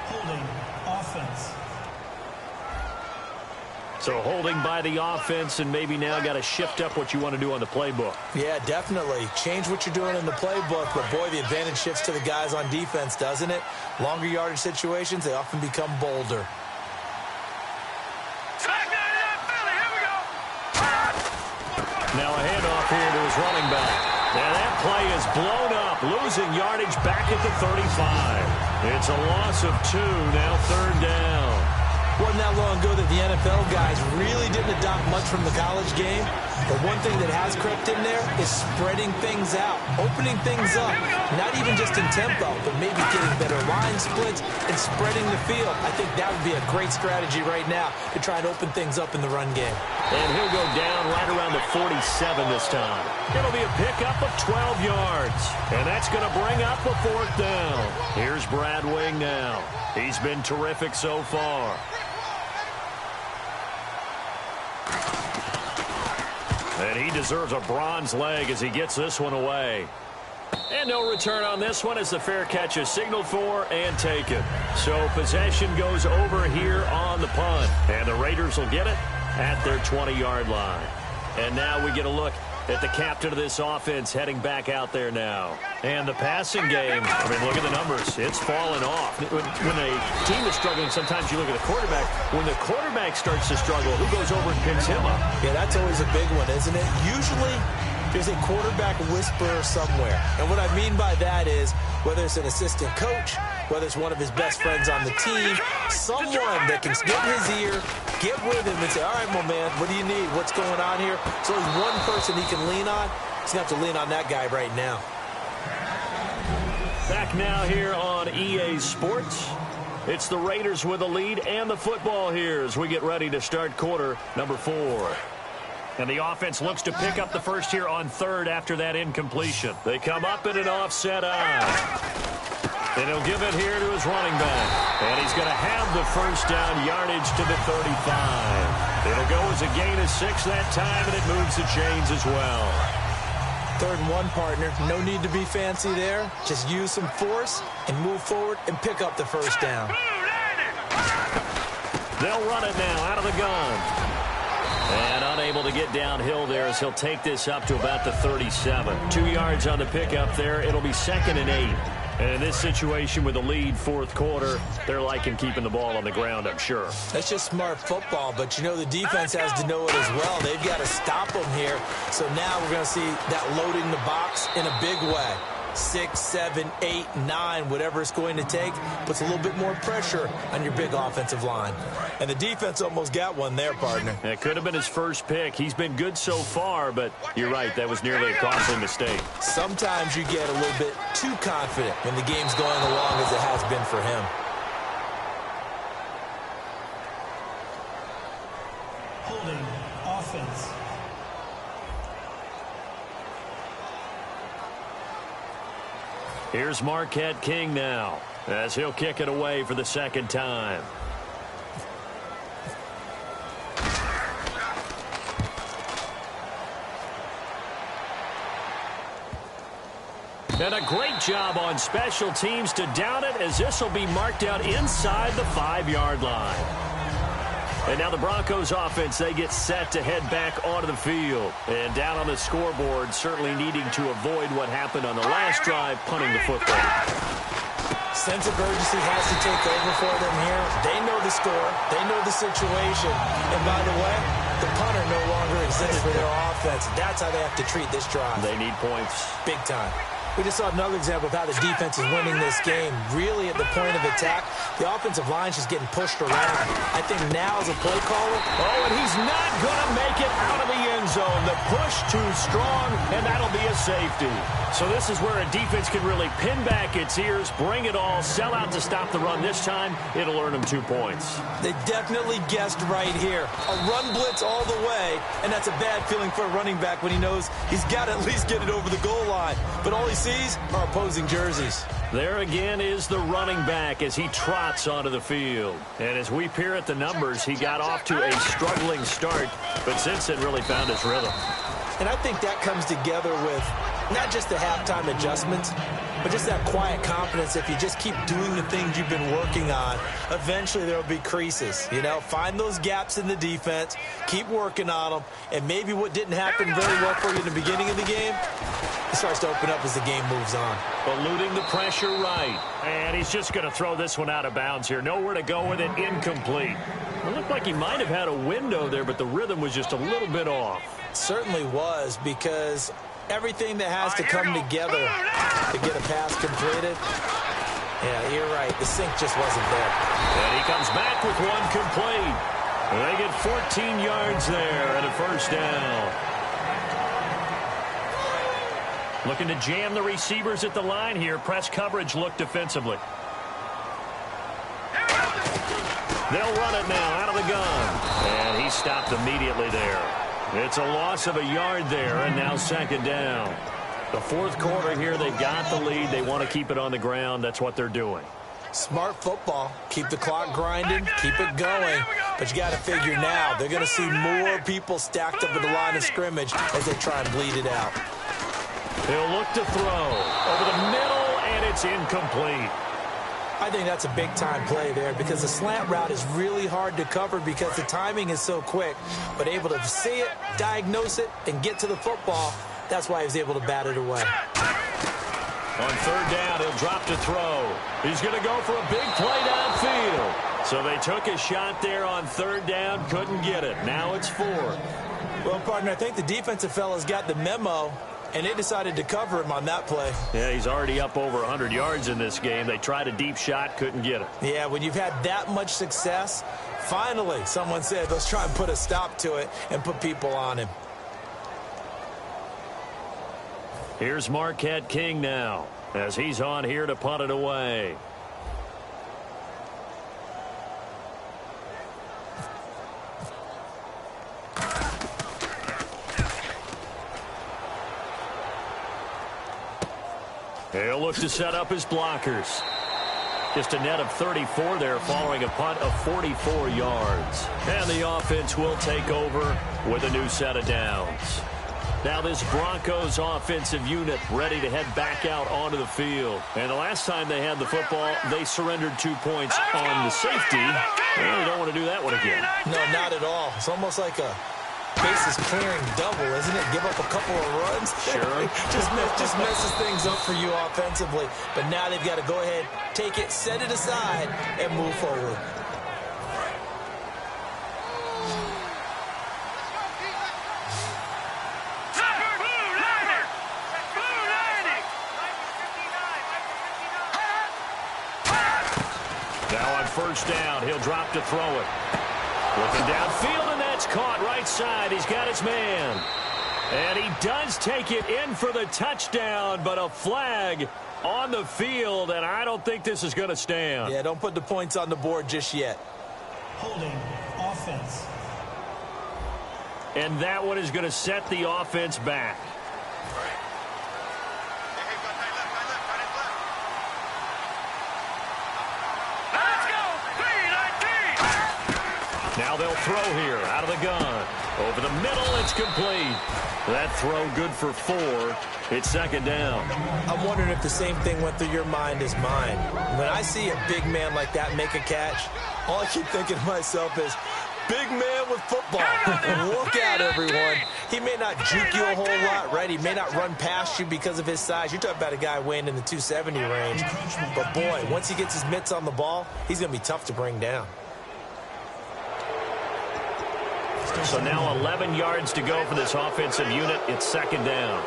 Holding, offense. So holding by the offense, and maybe now got to shift up what you want to do on the playbook. Yeah, definitely. Change what you're doing in the playbook, but boy, the advantage shifts to the guys on defense, doesn't it? Longer yardage situations, they often become bolder. Now a handoff here to his running back. Now that play is blown up, losing yardage back at the 35. It's a loss of 2, now third down. Wasn't that long ago that the NFL guys really didn't adopt much from the college game. But one thing that has crept in there is spreading things out, opening things up, not even just in tempo, but maybe getting better line splits and spreading the field. I think that would be a great strategy right now to try and open things up in the run game. And he'll go down right around the 47 this time. It'll be a pickup of 12 yards. And that's going to bring up a fourth down. Here's Brad Wing now. He's been terrific so far. And he deserves a bronze leg as he gets this one away. And no return on this one as the fair catch is signaled for and taken. So possession goes over here on the punt. And the Raiders will get it at their 20-yard line. And now we get a look at the captain of this offense heading back out there now. And the passing game, I mean, look at the numbers. It's fallen off. When a team is struggling, sometimes you look at the quarterback. When the quarterback starts to struggle, who goes over and picks him up? Yeah, that's always a big one, isn't it? Usually, there's a quarterback whisperer somewhere. And what I mean by that is, whether it's an assistant coach, whether it's one of his best friends on the team, someone that can get in his ear, get with him and say, all right, my man, what do you need? What's going on here? So there's one person he can lean on. He's going to have to lean on that guy right now. Back now here on EA Sports. It's the Raiders with the lead and the football here as we get ready to start quarter number 4. And the offense looks to pick up the first here on third after that incompletion. They come up in an offset eye. And he'll give it here to his running back. And he's going to have the first down yardage to the 35. It'll go as a gain of 6 that time, and it moves the chains as well. 3rd and 1, partner. No need to be fancy there. Just use some force and move forward and pick up the first down. They'll run it now out of the gun. And unable to get downhill there as he'll take this up to about the 37. 2 yards on the pickup there. It'll be 2nd and 8. And in this situation with the lead 4th quarter, they're liking keeping the ball on the ground, I'm sure. That's just smart football, but you know the defense has to know it as well. They've got to stop them here. So now we're going to see that loading the box in a big way. 6, 7, 8, 9, whatever it's going to take, puts a little bit more pressure on your big offensive line. And the defense almost got one there, partner. It could have been his first pick. He's been good so far, but you're right, that was nearly a costly mistake. Sometimes you get a little bit too confident when the game's going along as it has been for him. Holding, offense. Here's Marquette King now as he'll kick it away for the 2nd time. And a great job on special teams to down it as this will be marked out inside the 5-yard line. And now the Broncos offense, they get set to head back onto the field. And down on the scoreboard, certainly needing to avoid what happened on the last drive, punting the football. Sense of urgency has to take over for them here. They know the score. They know the situation. And by the way, the punter no longer exists for their offense. That's how they have to treat this drive. They need points. Big time. We just saw another example of how the defense is winning this game. Really at the point of attack, the offensive line is just getting pushed around. I think now as a play caller. Oh, and he's not going to make it out of the end zone. The push too strong, and that'll be a safety. So this is where a defense can really pin back its ears, bring it all, sell out to stop the run. This time, it'll earn them 2 points. They definitely guessed right here. A run blitz all the way, and that's a bad feeling for a running back when he knows he's got to at least get it over the goal line. But all he sees are opposing jerseys. There again is the running back as he trots onto the field. And as we peer at the numbers, he got off to a struggling start, but since then really found his rhythm. And I think that comes together with not just the halftime adjustments, but just that quiet confidence. If you just keep doing the things you've been working on, eventually there will be creases. You know, find those gaps in the defense, keep working on them, and maybe what didn't happen very well for you in the beginning of the game, it starts to open up as the game moves on. Eluding the pressure right. And he's just going to throw this one out of bounds here. Nowhere to go with it, incomplete. It looked like he might have had a window there, but the rhythm was just a little bit off. It certainly was, because everything that has to come together to get a pass completed. Yeah, you're right. The sink just wasn't there. And he comes back with one complete. They get 14 yards there and a first down. Looking to jam the receivers at the line here. Press coverage look defensively. They'll run it now out of the gun. And he stopped immediately there. It's a loss of a yard there, and now second down. The fourth quarter here, they've got the lead. They want to keep it on the ground. That's what they're doing. Smart football. Keep the clock grinding. Keep it going. But you got to figure now, they're going to see more people stacked up at the line of scrimmage as they try and bleed it out. He'll look to throw. Over the middle, and it's incomplete. I think that's a big-time play there because the slant route is really hard to cover because the timing is so quick. But able to see it, diagnose it, and get to the football, that's why he was able to bat it away. On third down, he'll drop to throw. He's going to go for a big play downfield. So they took a shot there on third down, couldn't get it. Now it's 4. Well, partner, I think the defensive fellas got the memo, and they decided to cover him on that play. Yeah, he's already up over 100 yards in this game. They tried a deep shot, couldn't get it. Yeah, when you've had that much success, finally, someone said, let's try and put a stop to it and put people on him. Here's Marquette King now as he's on here to punt it away. He'll look to set up his blockers. Just a net of 34 there following a punt of 44 yards. And the offense will take over with a new set of downs. Now this Broncos offensive unit ready to head back out onto the field. And the last time they had the football, they surrendered 2 points on the safety. Well, they don't want to do that one again. No, not at all. It's almost like a bases clearing double, isn't it? Give up a couple of runs. Sure. just messes things up for you offensively. But now they've got to go ahead, take it, set it aside, and move forward. Now on first down, he'll drop to throw it. Looking downfield, and that's caught right side. He's got his man. And he does take it in for the touchdown, but a flag on the field, and I don't think this is going to stand. Yeah, don't put the points on the board just yet. Holding offense. And that one is going to set the offense back. Now they'll throw here out of the gun. Over the middle, it's complete. That throw good for 4. It's second down. I'm wondering if the same thing went through your mind as mine. When I see a big man like that make a catch, all I keep thinking to myself is, big man with football. Look out, everyone. He may not juke you a whole lot, right? He may not run past you because of his size. You're talking about a guy weighing in the 270 range. But, boy, once he gets his mitts on the ball, he's going to be tough to bring down. So now 11 yards to go for this offensive unit. It's second down.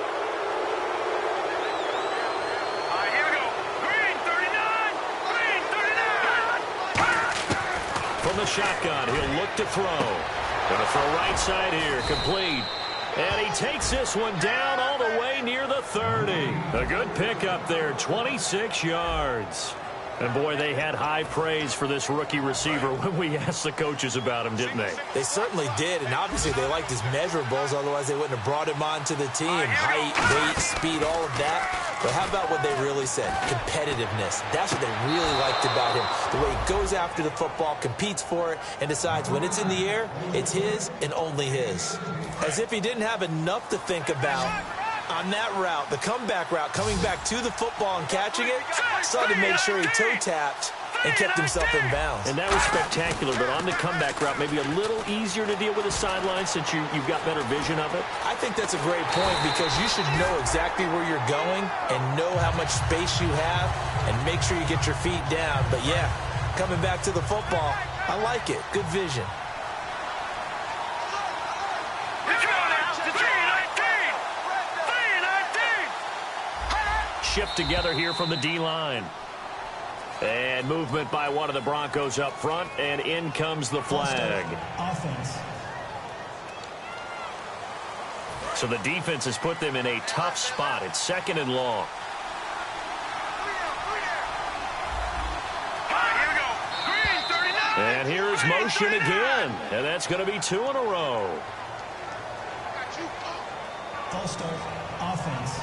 From the shotgun, he'll look to throw. Gonna throw right side here, complete. And he takes this one down all the way near the 30. A good pickup there, 26 yards. And, boy, they had high praise for this rookie receiver when we asked the coaches about him, didn't they? They certainly did, and obviously they liked his measurables, otherwise they wouldn't have brought him onto the team. Height, weight, speed, all of that. But how about what they really said? Competitiveness. That's what they really liked about him. The way he goes after the football, competes for it, and decides when it's in the air, it's his and only his. As if he didn't have enough to think about. On that route, the comeback route, coming back to the football and catching it, decided to make sure he toe-tapped and kept himself in bounds. And that was spectacular, but on the comeback route, maybe a little easier to deal with the sideline since you've got better vision of it? I think that's a great point because you should know exactly where you're going and know how much space you have and make sure you get your feet down. But, yeah, coming back to the football, I like it. Good vision. Shift together here from the D-line. And movement by one of the Broncos up front, and in comes the flag. Offense. So the defense has put them in a tough spot. It's second and long. And here's motion again. And that's going to be 2 in a row. False start. Offense.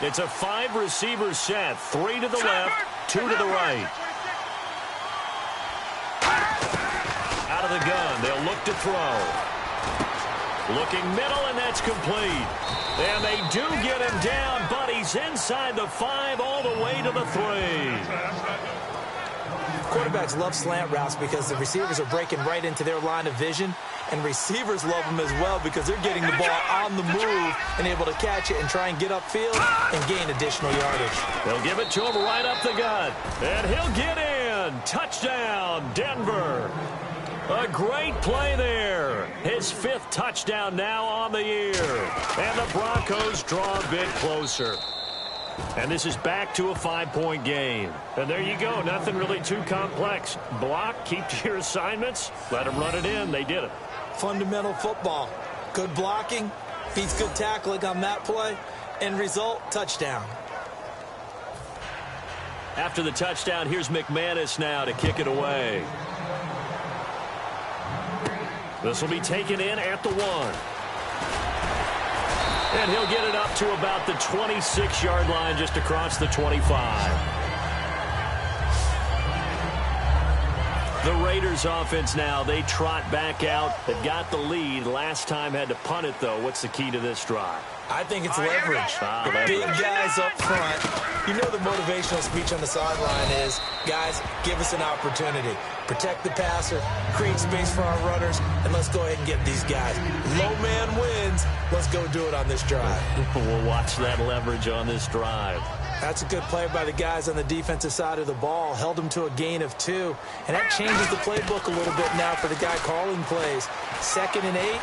It's a 5-receiver set. 3 to the left, 2 to the right. Out of the gun, they'll look to throw. Looking middle, and that's complete. And they do get him down, but he's inside the 5 all the way to the 3. Quarterbacks love slant routes because the receivers are breaking right into their line of vision, and receivers love them as well because they're getting the ball on the move and able to catch it and try and get upfield and gain additional yardage. They'll give it to him right up the gut, and he'll get in. Touchdown, Denver. A great play there. His 5th touchdown now on the year. And the Broncos draw a bit closer. And this is back to a 5-point game. And there you go. Nothing really too complex. Block, keep to your assignments, let them run it in. They did it. Fundamental football. Good blocking, beats good tackling on that play. End result, touchdown. After the touchdown, here's McManus now to kick it away. This will be taken in at the 1. And he'll get it up to about the 26-yard line, just across the 25. The Raiders offense now, they trot back out. They've got the lead. Last time had to punt it, though. What's the key to this drive? I think it's leverage. The big guys up front. You know the motivational speech on the sideline is, guys, give us an opportunity. Protect the passer, create space for our runners, and let's go ahead and get these guys. Low man wins. Let's go do it on this drive. We'll watch that leverage on this drive. That's a good play by the guys on the defensive side of the ball. Held them to a gain of 2. And that changes the playbook a little bit now for the guy calling plays. 2nd and 8.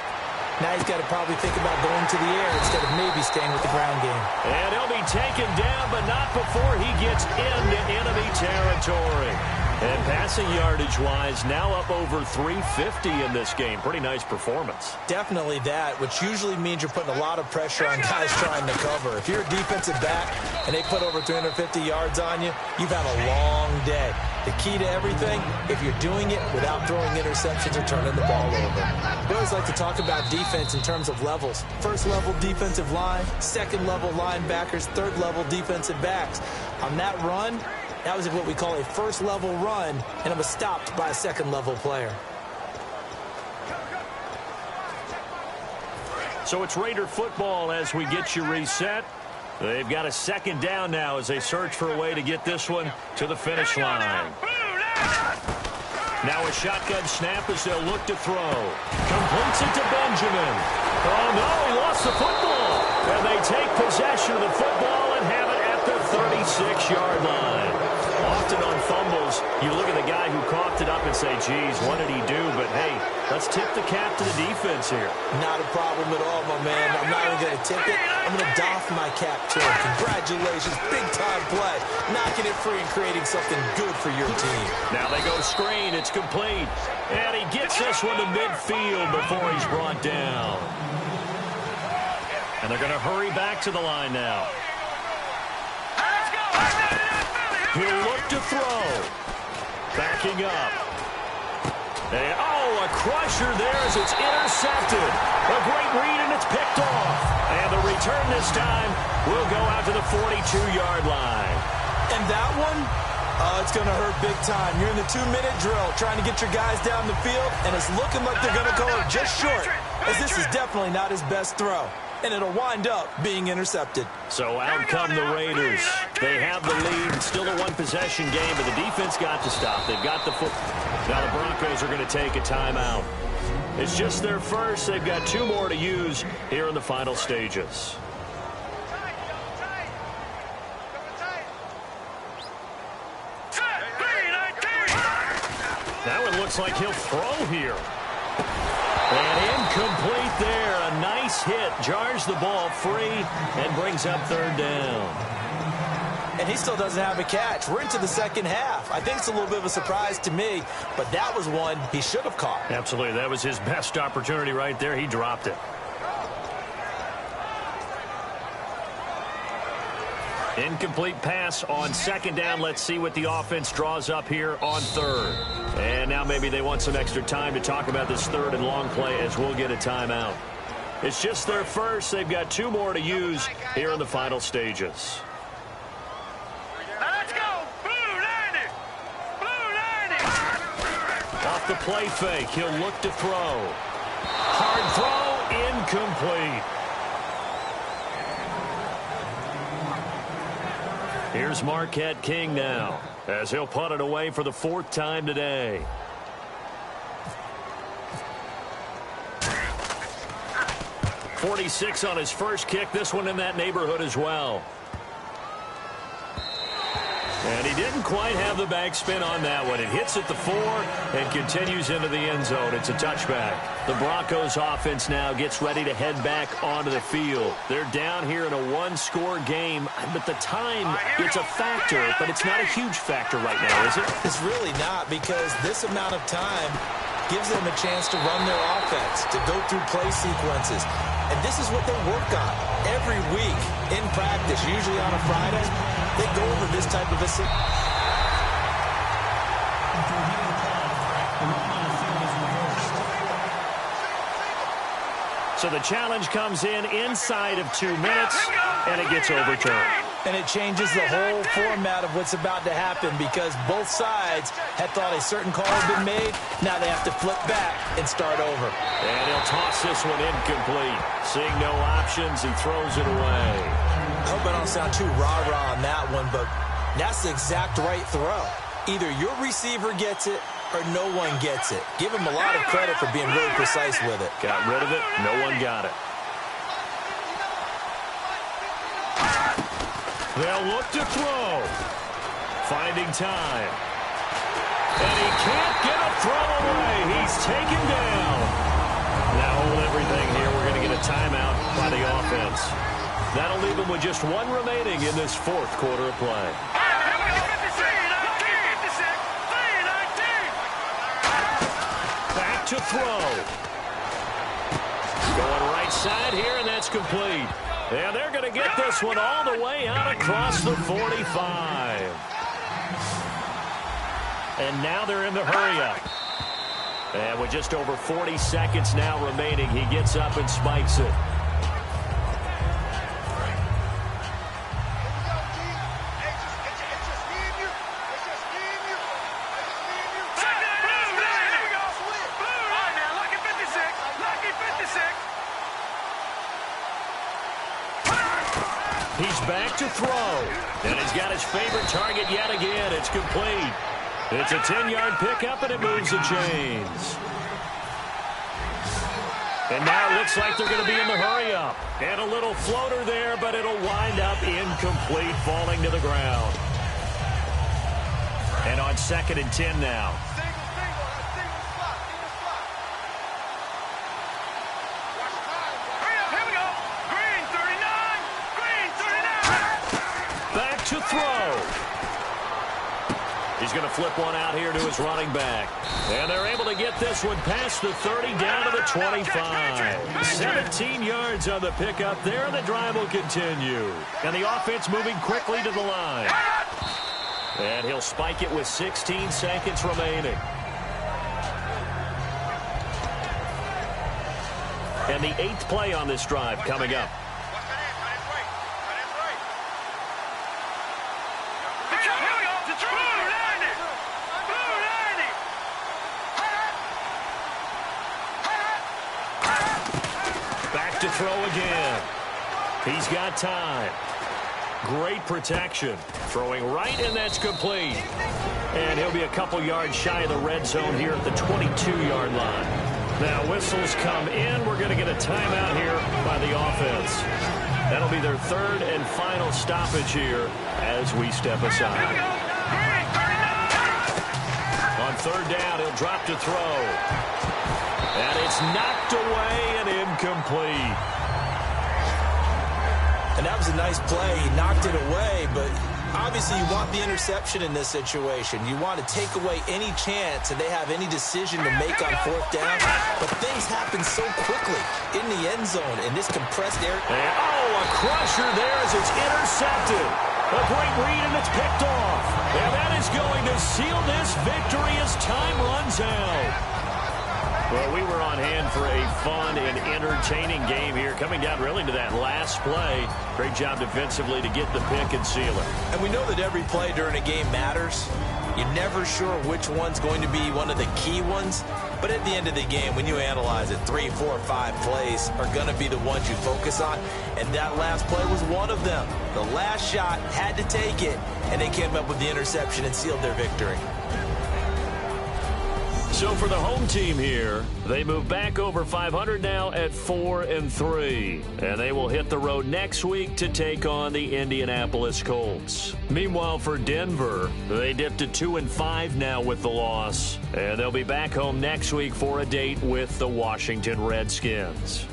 Now he's got to probably think about going to the air instead of maybe staying with the ground game. And he'll be taken down, but not before he gets into enemy territory. And passing yardage-wise, now up over 350 in this game. Pretty nice performance. Definitely that, which usually means you're putting a lot of pressure on guys trying to cover. If you're a defensive back and they put over 350 yards on you, you've had a long day. The key to everything, if you're doing it without throwing interceptions or turning the ball over. We always like to talk about defense in terms of levels. First level defensive line, second level linebackers, third level defensive backs. On that run, that was what we call a first level run, and it was stopped by a second level player. So it's Raider football as we get you reset. They've got a 2nd down now as they search for a way to get this one to the finish line. Now a shotgun snap as they'll look to throw. Completes it to Benjamin. Oh, no, he lost the football. And they take possession of the football and have it at the 36-yard line. Often on fumbles, Broncos, you look at the guy who coughed it up and say, geez, what did he do? But, hey, let's tip the cap to the defense here. Not a problem at all, my man. I'm not even going to tip it. I'm going to doff my cap to him. Congratulations. Big-time play. Knocking it free and creating something good for your team. Now they go screen. It's complete. And he gets this one to midfield before he's brought down. And they're going to hurry back to the line now. He'll look to throw. Backing up. And, oh, a crusher there as it's intercepted. A great read, and it's picked off. And the return this time will go out to the 42-yard line. And that one, it's going to hurt big time. You're in the 2-minute drill trying to get your guys down the field, and it's looking like they're going to call it just short, as this is definitely not his best throw. And it'll wind up being intercepted. So out come the Raiders. They have the lead. Still a one-possession game, but the defense got to stop. They've got the foot. Now the Broncos are going to take a timeout. It's just their first. They've got 2 more to use here in the final stages. Now it looks like he'll throw here. And incomplete there. A nice hit. Jars the ball free and brings up 3rd down. And he still doesn't have a catch. We're into the second half. I think it's a little bit of a surprise to me, but that was one he should have caught. Absolutely. That was his best opportunity right there. He dropped it. Incomplete pass on 2nd down. Let's see what the offense draws up here on 3rd. And now maybe they want some extra time to talk about this 3rd and long play as we'll get a timeout. It's just their first. They've got 2 more to use here in the final stages. Let's go! Blue 90! Blue 90! Off the play fake. He'll look to throw. Hard throw. Incomplete. Here's Marquette King now, as he'll punt it away for the 4th time today. .46 on his first kick. This one in that neighborhood as well. And he didn't quite have the backspin on that one. It hits at the 4 and continues into the end zone. It's a touchback. The Broncos offense now gets ready to head back onto the field. They're down here in a 1-score game, but the time, it's a factor, but it's not a huge factor right now, is it? It's really not, because this amount of time gives them a chance to run their offense, to go through play sequences. And this is what they work on every week in practice, usually on a Friday. They go over this type of a So the challenge comes in inside of 2 minutes, and it gets overturned. And it changes the whole format of what's about to happen, because both sides had thought a certain call had been made. Now they have to flip back and start over. And he'll toss this one incomplete. Seeing no options, he throws it away. I hope I don't sound too rah-rah on that one, but that's the exact right throw. Either your receiver gets it or no one gets it. Give him a lot of credit for being really precise with it. Got rid of it. No one got it. They'll look to throw. Finding time. And he can't get a throw away. He's taken down. Now hold everything here. We're going to get a timeout by the offense. That'll leave him with just 1 remaining in this 4th quarter of play. Back to throw. Going right side here, and that's complete. And they're going to get this one all the way out across the 45. And now they're in the hurry-up. And with just over 40 seconds now remaining, he gets up and spikes it. He's back to throw. And he's got his favorite target yet again. It's complete. It's a 10-yard pickup, and it moves the chains. And now it looks like they're going to be in the hurry-up. And a little floater there, but it'll wind up incomplete, falling to the ground. And on 2nd and 10 now. Here we go. Green 39. Green 39. Back to throw. He's going to flip one out here to his running back. And they're able to get this one past the 30 down to the 25. 17 yards on the pickup there, and the drive will continue. And the offense moving quickly to the line. And he'll spike it with 16 seconds remaining. And the 8th play on this drive coming up. Back to throw again. He's got time. Great protection. Throwing right, and that's complete. And he'll be a couple yards shy of the red zone here at the 22-yard line. Now whistles come in. We're going to get a timeout here by the offense. That'll be their 3rd and final stoppage here as we step aside. On 3rd down, he'll drop to throw. And it's knocked away and incomplete. And that was a nice play. He knocked it away, but obviously you want the interception in this situation. You want to take away any chance that they have any decision to make on 4th down. But things happen so quickly in the end zone in this compressed area. And, a crusher there as it's intercepted. A great read, and it's picked off. And that is going to seal this victory as time runs out. Well, we were on hand for a fun and entertaining game here, coming down really to that last play. Great job defensively to get the pick and seal it. And we know that every play during a game matters. You're never sure which one's going to be one of the key ones. But at the end of the game, when you analyze it, 3, 4, 5 plays are going to be the ones you focus on. And that last play was one of them. The last shot had to take it, and they came up with the interception and sealed their victory. So for the home team here, they move back over 500 now at 4-3. And they will hit the road next week to take on the Indianapolis Colts. Meanwhile, for Denver, they dipped to 2-5 now with the loss. And they'll be back home next week for a date with the Washington Redskins.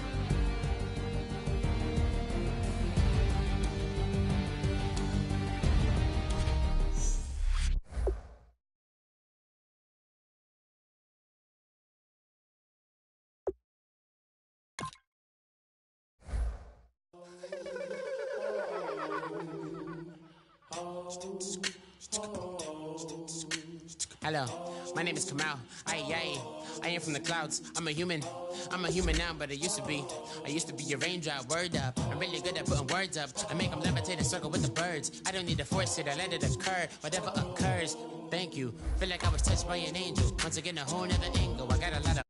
Hello, my name is Kamal. I am from the clouds. I'm a human now, but I used to be a raindrop. Word up, I'm really good at putting words up. I make them levitate and circle with the birds. I don't need to force it, I let it occur. Whatever occurs, thank you. Feel like I was touched by an angel. Once again, a whole nother angle. I got a lot of